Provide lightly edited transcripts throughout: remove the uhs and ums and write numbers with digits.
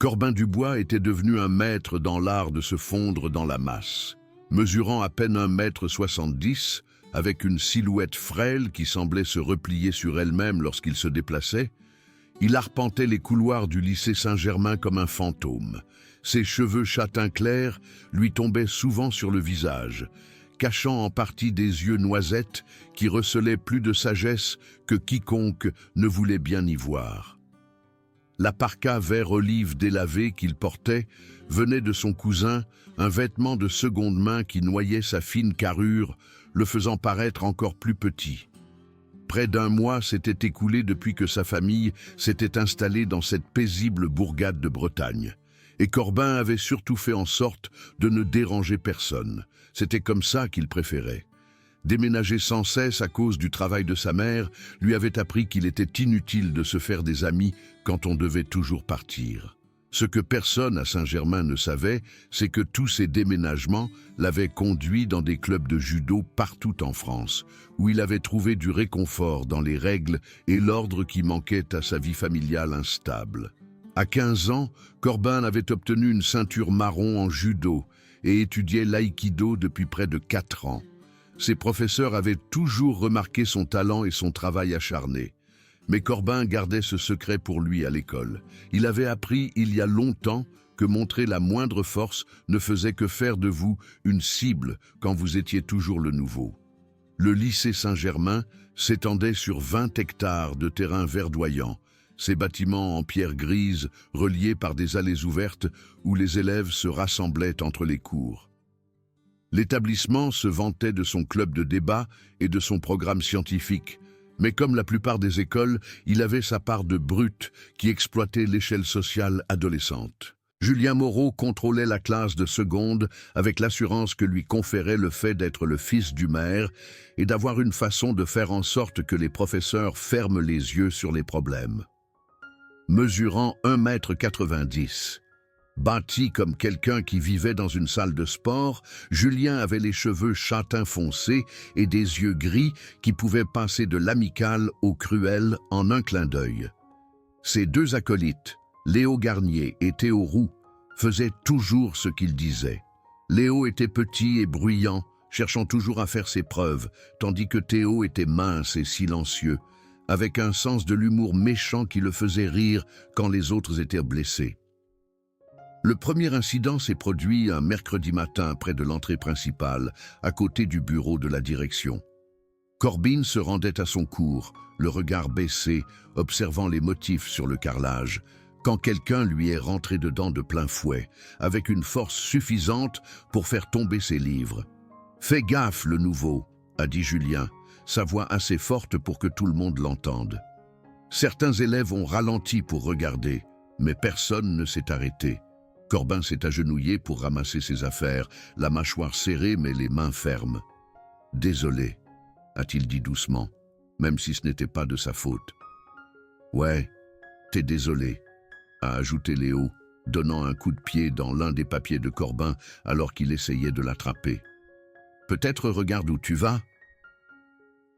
Corbin Dubois était devenu un maître dans l'art de se fondre dans la masse. Mesurant à peine 1,70 m, avec une silhouette frêle qui semblait se replier sur elle-même lorsqu'il se déplaçait, il arpentait les couloirs du lycée Saint-Germain comme un fantôme. Ses cheveux châtain clair lui tombaient souvent sur le visage, cachant en partie des yeux noisettes qui recelaient plus de sagesse que quiconque ne voulait bien y voir. La parka vert olive délavée qu'il portait venait de son cousin, un vêtement de seconde main qui noyait sa fine carrure, le faisant paraître encore plus petit. Près d'un mois s'était écoulé depuis que sa famille s'était installée dans cette paisible bourgade de Bretagne. Et Corbin avait surtout fait en sorte de ne déranger personne. C'était comme ça qu'il préférait. Déménager sans cesse à cause du travail de sa mère lui avait appris qu'il était inutile de se faire des amis quand on devait toujours partir. Ce que personne à Saint-Germain ne savait, c'est que tous ces déménagements l'avaient conduit dans des clubs de judo partout en France, où il avait trouvé du réconfort dans les règles et l'ordre qui manquait à sa vie familiale instable. À 15 ans, Corbin avait obtenu une ceinture marron en judo et étudiait l'aïkido depuis près de 4 ans. Ses professeurs avaient toujours remarqué son talent et son travail acharné. Mais Corbin gardait ce secret pour lui à l'école. Il avait appris il y a longtemps que montrer la moindre force ne faisait que faire de vous une cible quand vous étiez toujours le nouveau. Le lycée Saint-Germain s'étendait sur 20 hectares de terrain verdoyant, ces bâtiments en pierre grise reliés par des allées ouvertes où les élèves se rassemblaient entre les cours. L'établissement se vantait de son club de débat et de son programme scientifique, mais comme la plupart des écoles, il avait sa part de brutes qui exploitaient l'échelle sociale adolescente. Julien Moreau contrôlait la classe de seconde avec l'assurance que lui conférait le fait d'être le fils du maire et d'avoir une façon de faire en sorte que les professeurs ferment les yeux sur les problèmes. Mesurant 1,90 m, bâti comme quelqu'un qui vivait dans une salle de sport, Julien avait les cheveux châtain foncé et des yeux gris qui pouvaient passer de l'amical au cruel en un clin d'œil. Ses deux acolytes, Léo Garnier et Théo Roux, faisaient toujours ce qu'ils disaient. Léo était petit et bruyant, cherchant toujours à faire ses preuves, tandis que Théo était mince et silencieux, avec un sens de l'humour méchant qui le faisait rire quand les autres étaient blessés. Le premier incident s'est produit un mercredi matin près de l'entrée principale, à côté du bureau de la direction. Corbin se rendait à son cours, le regard baissé, observant les motifs sur le carrelage, quand quelqu'un lui est rentré dedans de plein fouet, avec une force suffisante pour faire tomber ses livres. « Fais gaffe, le nouveau », a dit Julien, sa voix assez forte pour que tout le monde l'entende. Certains élèves ont ralenti pour regarder, mais personne ne s'est arrêté. Corbin s'est agenouillé pour ramasser ses affaires, la mâchoire serrée mais les mains fermes. « Désolé », a-t-il dit doucement, même si ce n'était pas de sa faute. « Ouais, t'es désolé », a ajouté Léo, donnant un coup de pied dans l'un des papiers de Corbin alors qu'il essayait de l'attraper. « Peut-être regarde où tu vas ?»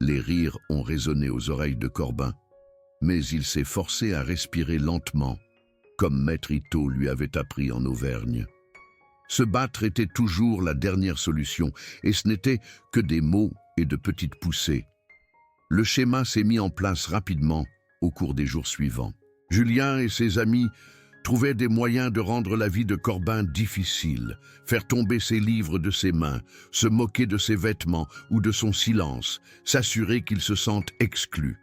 Les rires ont résonné aux oreilles de Corbin, mais il s'est forcé à respirer lentement, comme Maître Ito lui avait appris en Auvergne. Se battre était toujours la dernière solution, et ce n'était que des mots et de petites poussées. Le schéma s'est mis en place rapidement au cours des jours suivants. Julien et ses amis trouvaient des moyens de rendre la vie de Corbin difficile, faire tomber ses livres de ses mains, se moquer de ses vêtements ou de son silence, s'assurer qu'il se sente exclu.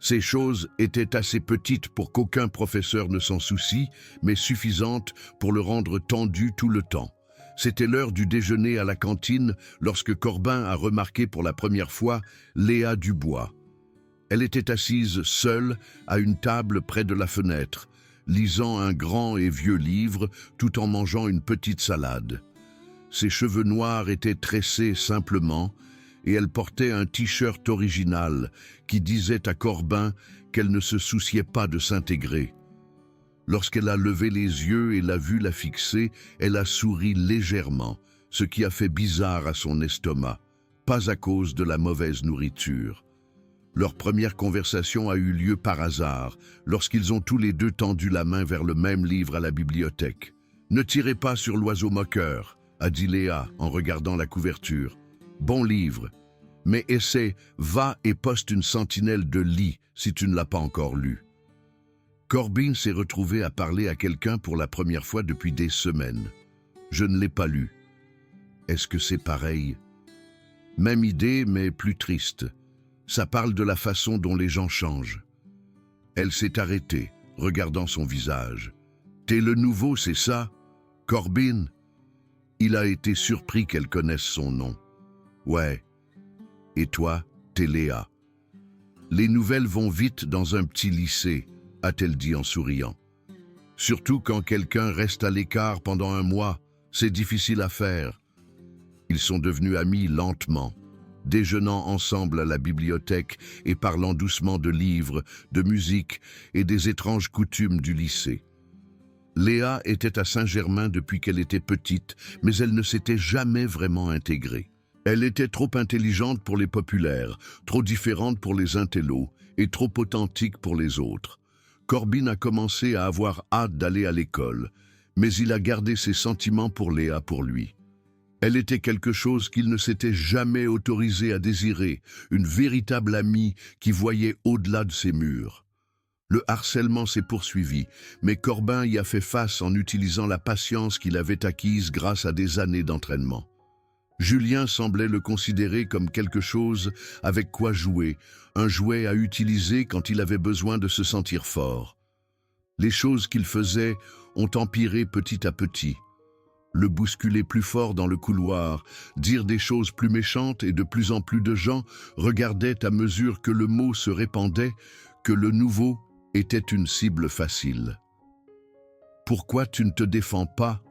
Ces choses étaient assez petites pour qu'aucun professeur ne s'en soucie, mais suffisantes pour le rendre tendu tout le temps. C'était l'heure du déjeuner à la cantine lorsque Corbin a remarqué pour la première fois Léa Dubois. Elle était assise seule à une table près de la fenêtre, lisant un grand et vieux livre tout en mangeant une petite salade. Ses cheveux noirs étaient tressés simplement, et elle portait un t-shirt original qui disait à Corbin qu'elle ne se souciait pas de s'intégrer. Lorsqu'elle a levé les yeux et l'a vu la fixer, elle a souri légèrement, ce qui a fait bizarre à son estomac, pas à cause de la mauvaise nourriture. Leur première conversation a eu lieu par hasard, lorsqu'ils ont tous les deux tendu la main vers le même livre à la bibliothèque. « Ne tirez pas sur l'oiseau moqueur », a dit Léa en regardant la couverture. « Bon livre, mais essaie, va et poste une sentinelle de lit si tu ne l'as pas encore lu. » Corbin s'est retrouvé à parler à quelqu'un pour la première fois depuis des semaines. « Je ne l'ai pas lu. » Est-ce que c'est pareil? Même idée, mais plus triste. Ça parle de la façon dont les gens changent. Elle s'est arrêtée, regardant son visage. « T'es le nouveau, c'est ça? Corbin ?» Il a été surpris qu'elle connaisse son nom. « Ouais. Et toi, t'es Léa. »« Les nouvelles vont vite dans un petit lycée, » a-t-elle dit en souriant. « Surtout quand quelqu'un reste à l'écart pendant un mois, c'est difficile à faire. » Ils sont devenus amis lentement, déjeunant ensemble à la bibliothèque et parlant doucement de livres, de musique et des étranges coutumes du lycée. Léa était à Saint-Germain depuis qu'elle était petite, mais elle ne s'était jamais vraiment intégrée. Elle était trop intelligente pour les populaires, trop différente pour les intellos et trop authentique pour les autres. Corbin a commencé à avoir hâte d'aller à l'école, mais il a gardé ses sentiments pour Léa pour lui. Elle était quelque chose qu'il ne s'était jamais autorisé à désirer, une véritable amie qui voyait au-delà de ses murs. Le harcèlement s'est poursuivi, mais Corbin y a fait face en utilisant la patience qu'il avait acquise grâce à des années d'entraînement. Julien semblait le considérer comme quelque chose avec quoi jouer, un jouet à utiliser quand il avait besoin de se sentir fort. Les choses qu'il faisait ont empiré petit à petit. Le bousculer plus fort dans le couloir, dire des choses plus méchantes et de plus en plus de gens regardaient à mesure que le mot se répandait que le nouveau était une cible facile. « Pourquoi tu ne te défends pas ?»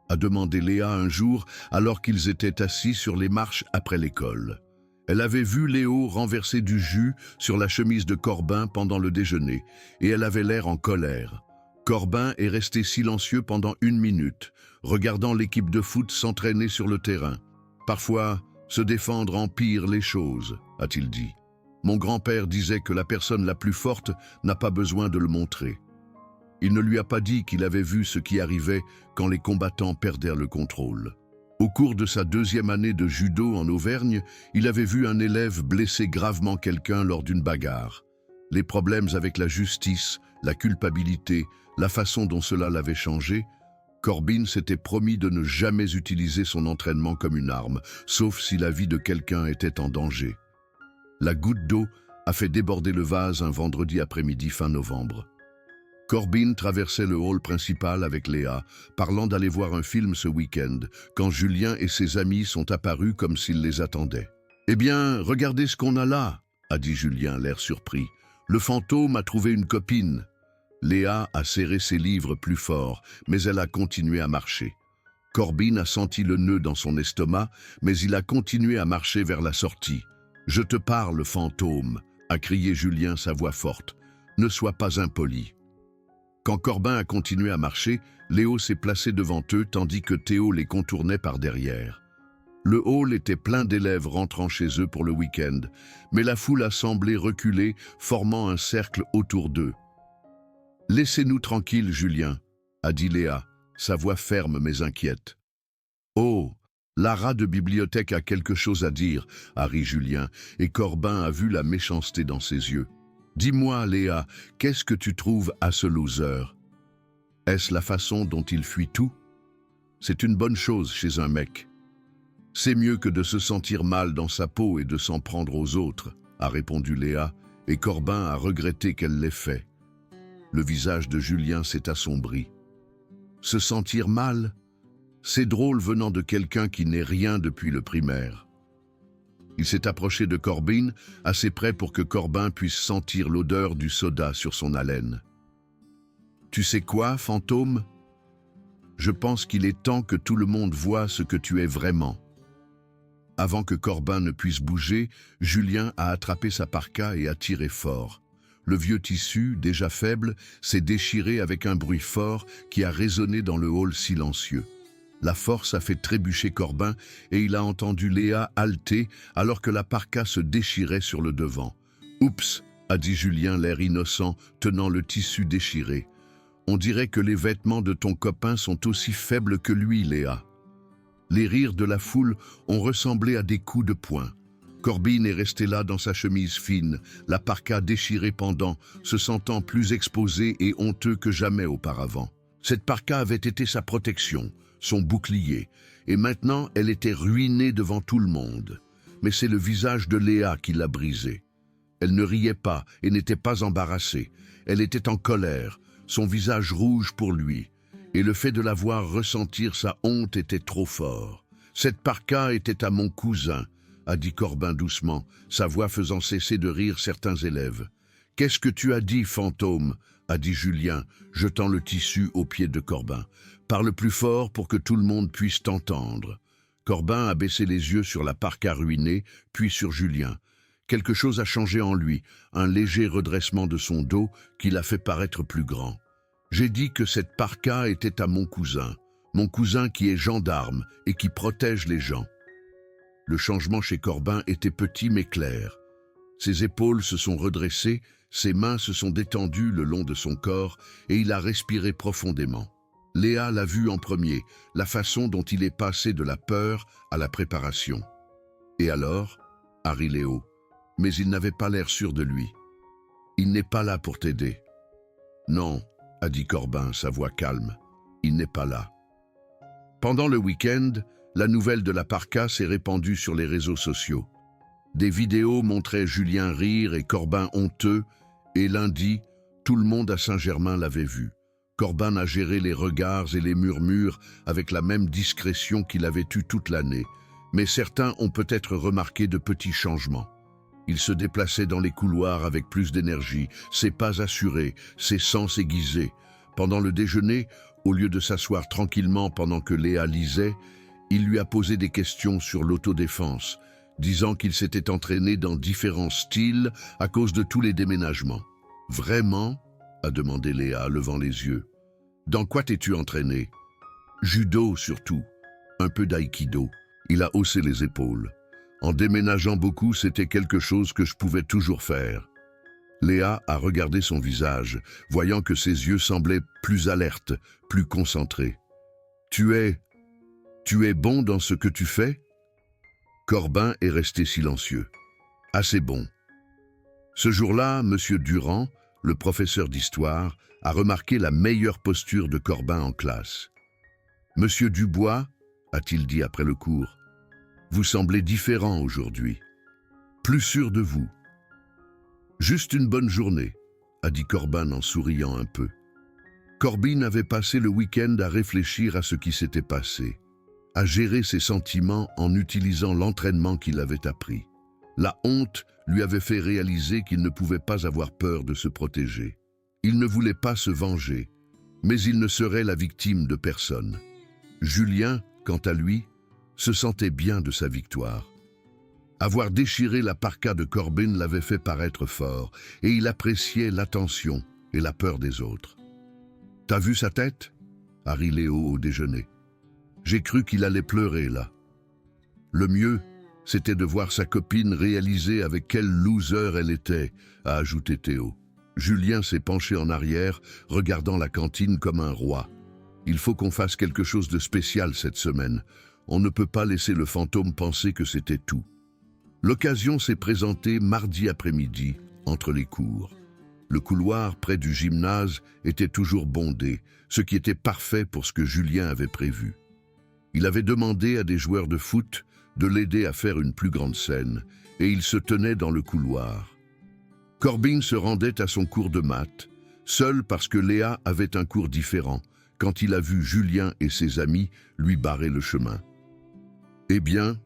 a demandé Léa un jour alors qu'ils étaient assis sur les marches après l'école. Elle avait vu Léo renverser du jus sur la chemise de Corbin pendant le déjeuner et elle avait l'air en colère. Corbin est resté silencieux pendant 1 minute, regardant l'équipe de foot s'entraîner sur le terrain. « Parfois, se défendre empire les choses, » a-t-il dit. « Mon grand-père disait que la personne la plus forte n'a pas besoin de le montrer. » Il ne lui a pas dit qu'il avait vu ce qui arrivait quand les combattants perdèrent le contrôle. Au cours de sa 2e année de judo en Auvergne, il avait vu un élève blesser gravement quelqu'un lors d'une bagarre. Les problèmes avec la justice, la culpabilité, la façon dont cela l'avait changé, Corbin s'était promis de ne jamais utiliser son entraînement comme une arme, sauf si la vie de quelqu'un était en danger. La goutte d'eau a fait déborder le vase un vendredi après-midi fin novembre. Corbin traversait le hall principal avec Léa, parlant d'aller voir un film ce week-end, quand Julien et ses amis sont apparus comme s'ils les attendaient. « Eh bien, regardez ce qu'on a là !» a dit Julien, l'air surpris. « Le fantôme a trouvé une copine. » Léa a serré ses livres plus fort, mais elle a continué à marcher. Corbin a senti le nœud dans son estomac, mais il a continué à marcher vers la sortie. « Je te parle, fantôme !» a crié Julien, sa voix forte. « Ne sois pas impoli. » Quand Corbin a continué à marcher, Léo s'est placé devant eux tandis que Théo les contournait par derrière. Le hall était plein d'élèves rentrant chez eux pour le week-end, mais la foule a semblé reculer, formant un cercle autour d'eux. « Laissez-nous tranquilles, Julien, » a dit Léa, sa voix ferme mais inquiète. « Oh, Lara de bibliothèque a quelque chose à dire, » a ri Julien, et Corbin a vu la méchanceté dans ses yeux. « Dis-moi, Léa, qu'est-ce que tu trouves à ce loser? Est-ce la façon dont il fuit tout? C'est une bonne chose chez un mec. C'est mieux que de se sentir mal dans sa peau et de s'en prendre aux autres, » a répondu Léa, et Corbin a regretté qu'elle l'ait fait. Le visage de Julien s'est assombri. Se sentir mal? C'est drôle venant de quelqu'un qui n'est rien depuis le primaire. Il s'est approché de Corbin, assez près pour que Corbin puisse sentir l'odeur du soda sur son haleine. « Tu sais quoi, fantôme? Je pense qu'il est temps que tout le monde voie ce que tu es vraiment. » Avant que Corbin ne puisse bouger, Julien a attrapé sa parka et a tiré fort. Le vieux tissu, déjà faible, s'est déchiré avec un bruit fort qui a résonné dans le hall silencieux. La force a fait trébucher Corbin et il a entendu Léa halter alors que la parka se déchirait sur le devant. « Oups, a dit Julien, l'air innocent, tenant le tissu déchiré. On dirait que les vêtements de ton copain sont aussi faibles que lui, Léa. Les rires de la foule ont ressemblé à des coups de poing. Corbin est resté là dans sa chemise fine, la parka déchirée pendant, se sentant plus exposé et honteux que jamais auparavant. Cette parka avait été sa protection, son bouclier, et maintenant elle était ruinée devant tout le monde. Mais c'est le visage de Léa qui l'a brisée. Elle ne riait pas et n'était pas embarrassée. Elle était en colère, son visage rouge pour lui. Et le fait de la voir ressentir sa honte était trop fort. Cette parka était à mon cousin, a dit Corbin doucement, sa voix faisant cesser de rire certains élèves. Qu'est-ce que tu as dit, fantôme, a dit Julien, jetant le tissu aux pieds de Corbin. Parle plus fort pour que tout le monde puisse t'entendre. Corbin a baissé les yeux sur la parka ruinée, puis sur Julien. Quelque chose a changé en lui, un léger redressement de son dos qui l'a fait paraître plus grand. J'ai dit que cette parka était à mon cousin qui est gendarme et qui protège les gens. Le changement chez Corbin était petit mais clair. Ses épaules se sont redressées, ses mains se sont détendues le long de son corps et il a respiré profondément. Léa l'a vu en premier, la façon dont il est passé de la peur à la préparation. Et alors, a ri Léo, mais il n'avait pas l'air sûr de lui. Il n'est pas là pour t'aider. Non, a dit Corbin, sa voix calme, il n'est pas là. Pendant le week-end, la nouvelle de la parka s'est répandue sur les réseaux sociaux. Des vidéos montraient Julien rire et Corbin honteux, et lundi, tout le monde à Saint-Germain l'avait vu. Corbin a géré les regards et les murmures avec la même discrétion qu'il avait eue toute l'année, mais certains ont peut-être remarqué de petits changements. Il se déplaçait dans les couloirs avec plus d'énergie, ses pas assurés, ses sens aiguisés. Pendant le déjeuner, au lieu de s'asseoir tranquillement pendant que Léa lisait, il lui a posé des questions sur l'autodéfense, disant qu'il s'était entraîné dans différents styles à cause de tous les déménagements. « Vraiment ?» a demandé Léa, levant les yeux. « Dans quoi t'es-tu entraîné ?»« Judo surtout, un peu d'aïkido. » Il a haussé les épaules. En déménageant beaucoup, c'était quelque chose que je pouvais toujours faire. Léa a regardé son visage, voyant que ses yeux semblaient plus alertes, plus concentrés. « Tu es bon dans ce que tu fais ?» Corbin est resté silencieux. « Assez bon. » Ce jour-là, M. Durand, le professeur d'histoire, a remarqué la meilleure posture de Corbin en classe. « Monsieur Dubois, a-t-il dit après le cours, vous semblez différent aujourd'hui. Plus sûr de vous. »« Juste une bonne journée, a dit Corbin en souriant un peu. Corbin avait passé le week-end à réfléchir à ce qui s'était passé, à gérer ses sentiments en utilisant l'entraînement qu'il avait appris. La honte lui avait fait réaliser qu'il ne pouvait pas avoir peur de se protéger. Il ne voulait pas se venger, mais il ne serait la victime de personne. Julien, quant à lui, se sentait bien de sa victoire. Avoir déchiré la parka de Corbin l'avait fait paraître fort, et il appréciait l'attention et la peur des autres. « T'as vu sa tête ?» a ri Léo au déjeuner. « J'ai cru qu'il allait pleurer là. » Le mieux, c'était de voir sa copine réaliser avec quel loser elle était, a ajouté Théo. Julien s'est penché en arrière, regardant la cantine comme un roi. Il faut qu'on fasse quelque chose de spécial cette semaine. On ne peut pas laisser le fantôme penser que c'était tout. L'occasion s'est présentée mardi après-midi, entre les cours. Le couloir près du gymnase était toujours bondé, ce qui était parfait pour ce que Julien avait prévu. Il avait demandé à des joueurs de foot de l'aider à faire une plus grande scène, et il se tenait dans le couloir. Corbin se rendait à son cours de maths, seul parce que Léa avait un cours différent, quand il a vu Julien et ses amis lui barrer le chemin. « Eh bien,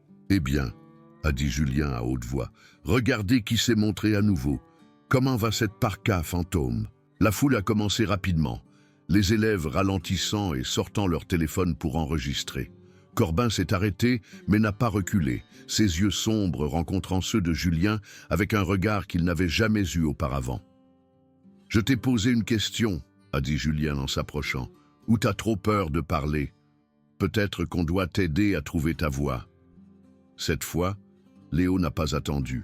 a dit Julien à haute voix, regardez qui s'est montré à nouveau. Comment va cette parka, fantôme ?» La foule a commencé rapidement, les élèves ralentissant et sortant leur téléphone pour enregistrer. Corbin s'est arrêté, mais n'a pas reculé, ses yeux sombres rencontrant ceux de Julien avec un regard qu'il n'avait jamais eu auparavant. « Je t'ai posé une question, » a dit Julien en s'approchant. « Ou t'as trop peur de parler? Peut-être qu'on doit t'aider à trouver ta voix. » Cette fois, Léo n'a pas attendu.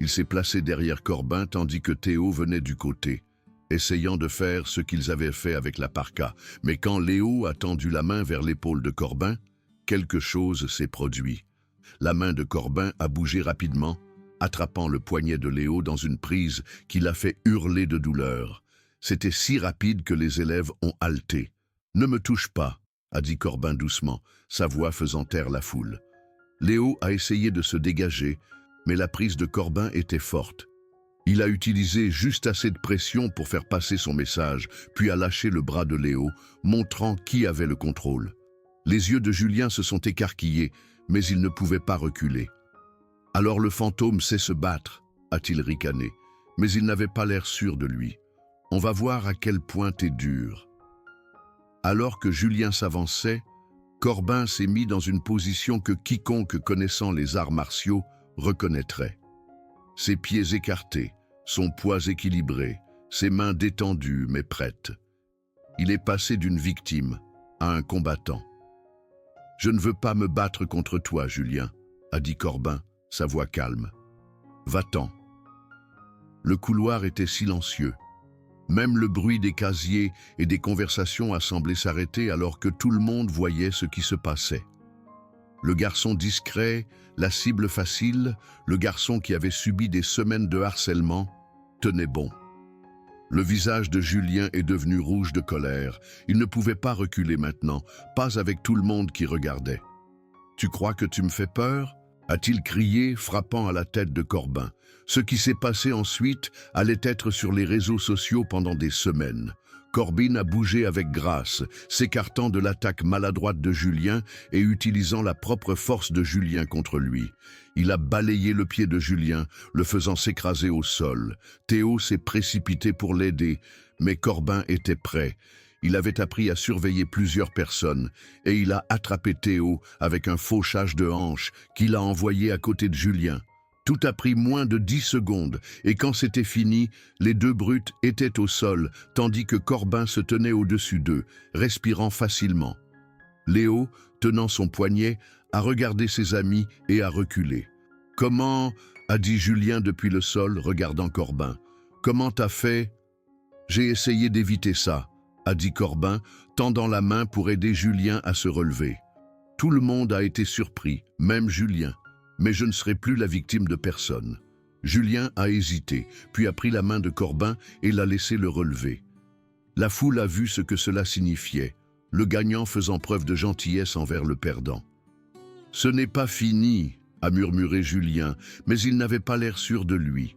Il s'est placé derrière Corbin tandis que Théo venait du côté, essayant de faire ce qu'ils avaient fait avec la parka. Mais quand Léo a tendu la main vers l'épaule de Corbin, quelque chose s'est produit. La main de Corbin a bougé rapidement, attrapant le poignet de Léo dans une prise qui l'a fait hurler de douleur. C'était si rapide que les élèves ont halté. « Ne me touche pas », a dit Corbin doucement, sa voix faisant taire la foule. Léo a essayé de se dégager, mais la prise de Corbin était forte. Il a utilisé juste assez de pression pour faire passer son message, puis a lâché le bras de Léo, montrant qui avait le contrôle. Les yeux de Julien se sont écarquillés, mais il ne pouvait pas reculer. « Alors le fantôme sait se battre », a-t-il ricané, mais il n'avait pas l'air sûr de lui. « On va voir à quel point t'es dur. » Alors que Julien s'avançait, Corbin s'est mis dans une position que quiconque connaissant les arts martiaux reconnaîtrait. Ses pieds écartés, son poids équilibré, ses mains détendues mais prêtes. Il est passé d'une victime à un combattant. « Je ne veux pas me battre contre toi, Julien, » a dit Corbin, sa voix calme. « Va-t'en. » Le couloir était silencieux. Même le bruit des casiers et des conversations a semblé s'arrêter alors que tout le monde voyait ce qui se passait. Le garçon discret, la cible facile, le garçon qui avait subi des semaines de harcèlement, tenait bon. Le visage de Julien est devenu rouge de colère. Il ne pouvait pas reculer maintenant, pas avec tout le monde qui regardait. « Tu crois que tu me fais peur ?» a-t-il crié, frappant à la tête de Corbin. Ce qui s'est passé ensuite allait être sur les réseaux sociaux pendant des semaines. Corbin a bougé avec grâce, s'écartant de l'attaque maladroite de Julien et utilisant la propre force de Julien contre lui. Il a balayé le pied de Julien, le faisant s'écraser au sol. Théo s'est précipité pour l'aider, mais Corbin était prêt. Il avait appris à surveiller plusieurs personnes et il a attrapé Théo avec un fauchage de hanche qu'il a envoyé à côté de Julien. Tout a pris moins de 10 secondes et quand c'était fini, les deux brutes étaient au sol tandis que Corbin se tenait au-dessus d'eux, respirant facilement. Léo, tenant son poignet, a regardé ses amis et a reculé. « Comment ?» a dit Julien depuis le sol, regardant Corbin. « Comment t'as fait ?»« J'ai essayé d'éviter ça, » a dit Corbin, tendant la main pour aider Julien à se relever. Tout le monde a été surpris, même Julien. Mais je ne serai plus la victime de personne. Julien a hésité, puis a pris la main de Corbin et l'a laissé le relever. La foule a vu ce que cela signifiait, le gagnant faisant preuve de gentillesse envers le perdant. « Ce n'est pas fini », a murmuré Julien, mais il n'avait pas l'air sûr de lui.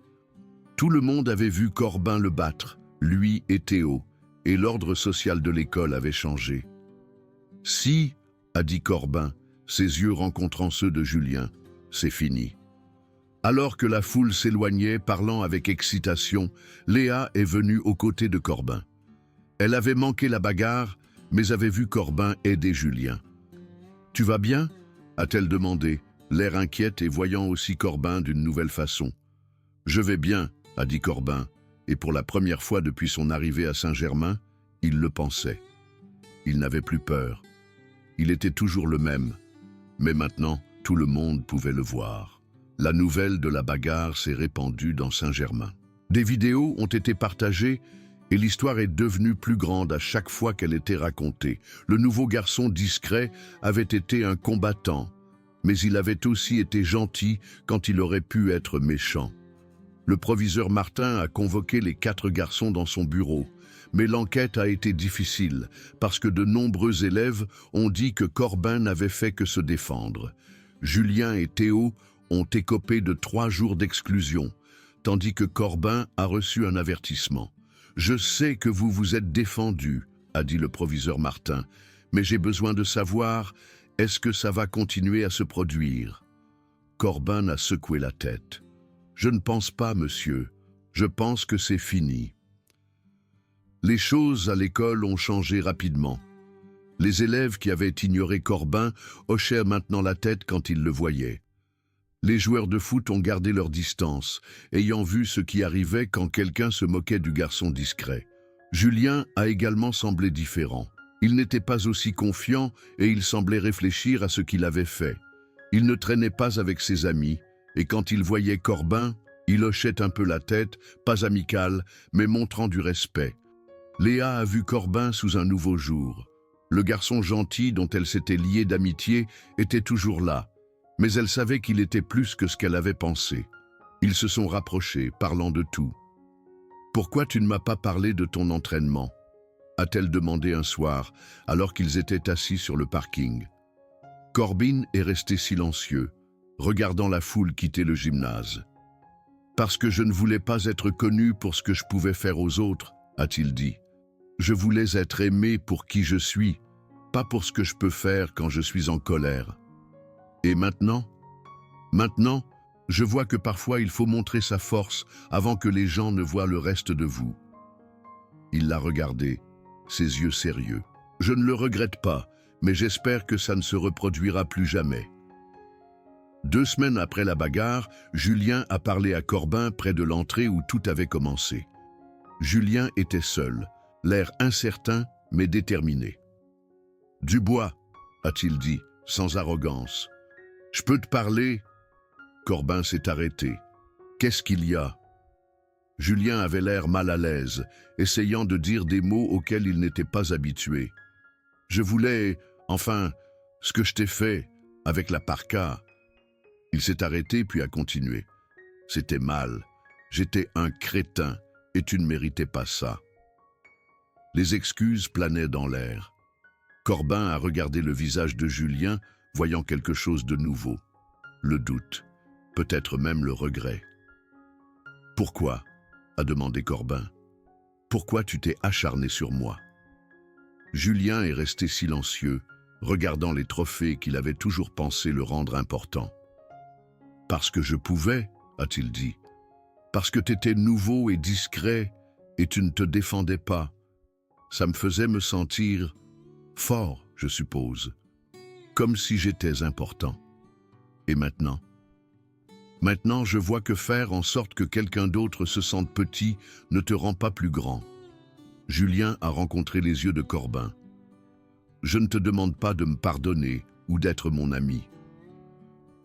Tout le monde avait vu Corbin le battre, lui et Théo, et l'ordre social de l'école avait changé. « Si », a dit Corbin, ses yeux rencontrant ceux de Julien, « c'est fini. » Alors que la foule s'éloignait, parlant avec excitation, Léa est venue aux côtés de Corbin. Elle avait manqué la bagarre, mais avait vu Corbin aider Julien. « Tu vas bien ?» a-t-elle demandé, l'air inquiète et voyant aussi Corbin d'une nouvelle façon. « Je vais bien », a dit Corbin, et pour la première fois depuis son arrivée à Saint-Germain, il le pensait. Il n'avait plus peur. Il était toujours le même, mais maintenant, tout le monde pouvait le voir. La nouvelle de la bagarre s'est répandue dans Saint-Germain. Des vidéos ont été partagées et l'histoire est devenue plus grande à chaque fois qu'elle était racontée. Le nouveau garçon discret avait été un combattant, mais il avait aussi été gentil quand il aurait pu être méchant. Le proviseur Martin a convoqué les 4 garçons dans son bureau, mais l'enquête a été difficile parce que de nombreux élèves ont dit que Corbin n'avait fait que se défendre. Julien et Théo ont écopé de 3 jours d'exclusion, tandis que Corbin a reçu un avertissement. « Je sais que vous vous êtes défendu, » a dit le proviseur Martin, « mais j'ai besoin de savoir, est-ce que ça va continuer à se produire ?» Corbin a secoué la tête. « Je ne pense pas, monsieur. Je pense que c'est fini. » Les choses à l'école ont changé rapidement. Les élèves qui avaient ignoré Corbin hochaient maintenant la tête quand ils le voyaient. Les joueurs de foot ont gardé leur distance, ayant vu ce qui arrivait quand quelqu'un se moquait du garçon discret. Julien a également semblé différent. Il n'était pas aussi confiant et il semblait réfléchir à ce qu'il avait fait. Il ne traînait pas avec ses amis, et quand il voyait Corbin, Il hochait un peu la tête, pas amical, mais montrant du respect. Léa a vu Corbin sous un nouveau jour. Le garçon gentil dont elle s'était liée d'amitié était toujours là, mais elle savait qu'il était plus que ce qu'elle avait pensé. Ils se sont rapprochés, parlant de tout. « Pourquoi tu ne m'as pas parlé de ton entraînement ?» a-t-elle demandé un soir, alors qu'ils étaient assis sur le parking. Corbin est resté silencieux, regardant la foule quitter le gymnase. « Parce que je ne voulais pas être connu pour ce que je pouvais faire aux autres, a-t-il dit. Je voulais être aimé pour qui je suis, pas pour ce que je peux faire quand je suis en colère. Et maintenant ? Maintenant, je vois que parfois il faut montrer sa force avant que les gens ne voient le reste de vous. » Il l'a regardé, ses yeux sérieux. « Je ne le regrette pas, mais j'espère que ça ne se reproduira plus jamais. » 2 semaines après la bagarre, Julien a parlé à Corbin près de l'entrée où tout avait commencé. Julien était seul, l'air incertain mais déterminé. « Dubois, a-t-il dit, sans arrogance. Je peux te parler ?» Corbin s'est arrêté. « Qu'est-ce qu'il y a ?» Julien avait l'air mal à l'aise, essayant de dire des mots auxquels il n'était pas habitué. « Je voulais, enfin, ce que je t'ai fait, avec la parka. » Il s'est arrêté puis a continué. « C'était mal. J'étais un crétin et tu ne méritais pas ça. » Les excuses planaient dans l'air. Corbin a regardé le visage de Julien, voyant quelque chose de nouveau. Le doute, peut-être même le regret. « Pourquoi ?» a demandé Corbin. « Pourquoi tu t'es acharné sur moi ?» Julien est resté silencieux, regardant les trophées qu'il avait toujours pensé le rendre important. « Parce que je pouvais, a-t-il dit. Parce que t'étais nouveau et discret et tu ne te défendais pas. Ça me faisait me sentir fort, je suppose, comme si j'étais important. Et maintenant ? Maintenant, je vois que faire en sorte que quelqu'un d'autre se sente petit ne te rend pas plus grand. » Julien a rencontré les yeux de Corbin. « Je ne te demande pas de me pardonner ou d'être mon ami.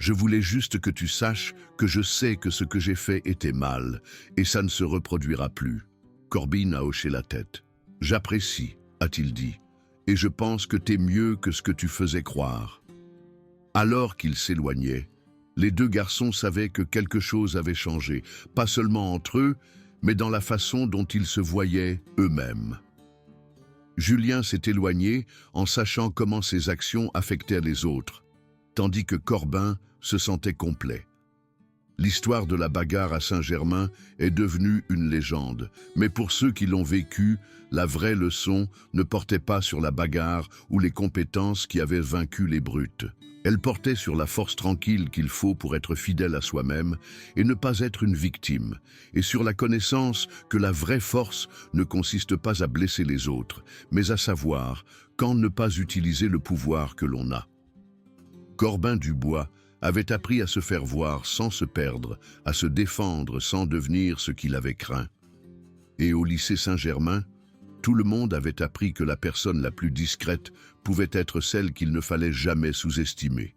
Je voulais juste que tu saches que je sais que ce que j'ai fait était mal et ça ne se reproduira plus. » Corbin a hoché la tête. « J'apprécie, a-t-il dit, et je pense que t'es mieux que ce que tu faisais croire. » Alors qu'il s'éloignait, les 2 garçons savaient que quelque chose avait changé, pas seulement entre eux, mais dans la façon dont ils se voyaient eux-mêmes. Julien s'est éloigné en sachant comment ses actions affectaient les autres, tandis que Corbin se sentait complet. L'histoire de la bagarre à Saint-Germain est devenue une légende, mais pour ceux qui l'ont vécue, la vraie leçon ne portait pas sur la bagarre ou les compétences qui avaient vaincu les brutes. Elle portait sur la force tranquille qu'il faut pour être fidèle à soi-même et ne pas être une victime, et sur la connaissance que la vraie force ne consiste pas à blesser les autres, mais à savoir quand ne pas utiliser le pouvoir que l'on a. Corbin Dubois avait appris à se faire voir sans se perdre, à se défendre sans devenir ce qu'il avait craint. Et au lycée Saint-Germain, tout le monde avait appris que la personne la plus discrète pouvait être celle qu'il ne fallait jamais sous-estimer.